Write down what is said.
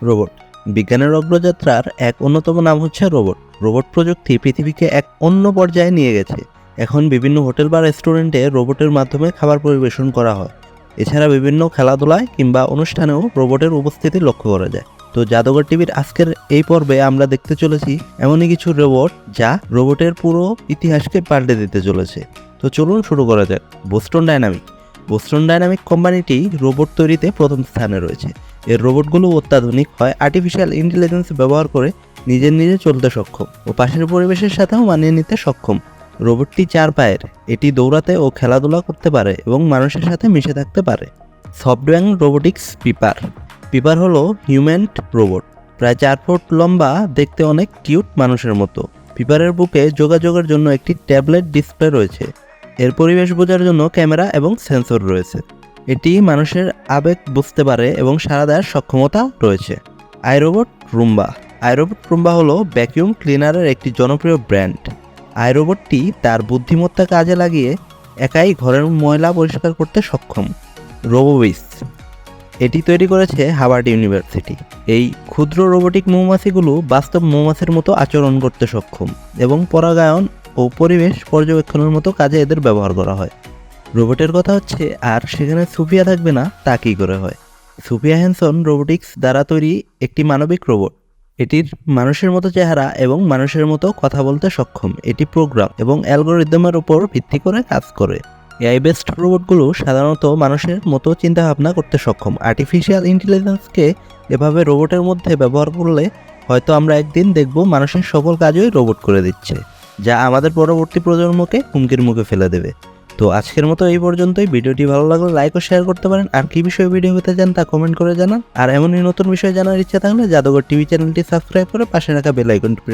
Robot বিজ্ঞানের অগ্রযাত্রার এক অন্যতম নাম হচ্ছে রোবট। রোবট প্রযুক্তি পৃথিবীকে এক অন্য পর্যায়ে নিয়ে গেছে। এখন বিভিন্ন হোটেল বা রেস্টুরেন্টে রোবটের মাধ্যমে খাবার পরিবেশন করা হয়। এছাড়া বিভিন্ন খেলাধুলায় কিংবা অনুষ্ঠানেও রোবটের উপস্থিতি লক্ষ্য করা যায়। তো জাদুঘর টিভির আজকের এই পর্বে আমরা দেখতে চলেছি এমনই কিছু রোবট যা রোবটের পুরো ইতিহাসকে পাল্টে দিতে চলেছে। তো চলুন শুরু করা যাক। বোস্টন ডায়নামিক কোম্পানিটি রোবট তৈরিতে প্রথম স্থানে রয়েছে। এর রোবটগুলো অত্যাধুনিক হয়, আর্টিফিশিয়াল ইন্টেলিজেন্স ব্যবহার করে নিজে চলতে সক্ষম ও পাশের পরিবেশের সাথেও মানিয়ে নিতে সক্ষম। রোবটটি 4 পায়ের, এটি দৌড়াতে ও খেলাধুলা করতে পারে এবং মানুষের সাথে মিশে থাকতে পারে। সফটওয়্যার রোবোটিক্স পিপার হলো হিউম্যান রোবট, প্রায় 4 ফুট লম্বা, দেখতে অনেক কিউট মানুষের মতো। পিপারের বুকে যোগাযোগের জন্য একটি ট্যাবলেট ডিসপ্লে রয়েছে। এর পরিবেশ বোঝার জন্য ক্যামেরা এবং সেন্সর রয়েছে। এটি মানুষের আবেগ বুঝতে পারে এবং সাড়া দেওয়ার সক্ষমতা রয়েছে। আইরোবট রুম্বা হলো ভ্যাকুয়াম ক্লিনারের একটি জনপ্রিয় ব্র্যান্ড। আইরোবটটি তার বুদ্ধিমত্তা কাজে লাগিয়ে একাই ঘরের ময়লা পরিষ্কার করতে সক্ষম। রোবোবিস এটি তৈরি করেছে হার্ভার্ড ইউনিভার্সিটি। এই ক্ষুদ্র রোবোটিক মৌমাছিগুলো বাস্তব মৌমাছির মতো আচরণ করতে সক্ষম এবং পরাগায়ন ও পরিবেশ পর্যবেক্ষণের মতো কাজে এদের ব্যবহার করা হয়। রোবটের কথা হচ্ছে, আর সেখানে সুফিয়া থাকবে না তা কী করে হয়? সুফিয়া হ্যানসন রোবোটিক্স দ্বারা তৈরি একটি মানবিক রোবট। এটির মানুষের মতো চেহারা এবং মানুষের মতো কথা বলতে সক্ষম। এটি প্রোগ্রাম এবং অ্যালগোরিদমের উপর ভিত্তি করে কাজ করে। এআই বেসড রোবটগুলো সাধারণত মানুষের মতো চিন্তাভাবনা করতে সক্ষম। আর্টিফিশিয়াল ইন্টেলিজেন্সকে এভাবে রোবটের মধ্যে ব্যবহার করলে হয়তো আমরা একদিন দেখব মানুষের সকল কাজই রোবট করে দিচ্ছে, যা আমাদের পরবর্তী প্রজন্মকে হুমকির মুখে ফেলে দেবে। তো আজকের মতো এই পর্যন্তই। ভিডিওটি ভালো লাগলে লাইক ও শেয়ার করতে পারেন। আর কি বিষয়ে ভিডিও হতে চান তা কমেন্ট করে জানান। আর এমনই নতুন বিষয় জানার ইচ্ছা থাকলে জাদুঘর টিভি চ্যানেলটি সাবস্ক্রাইব করে পাশে রাখা বেল আইকনটি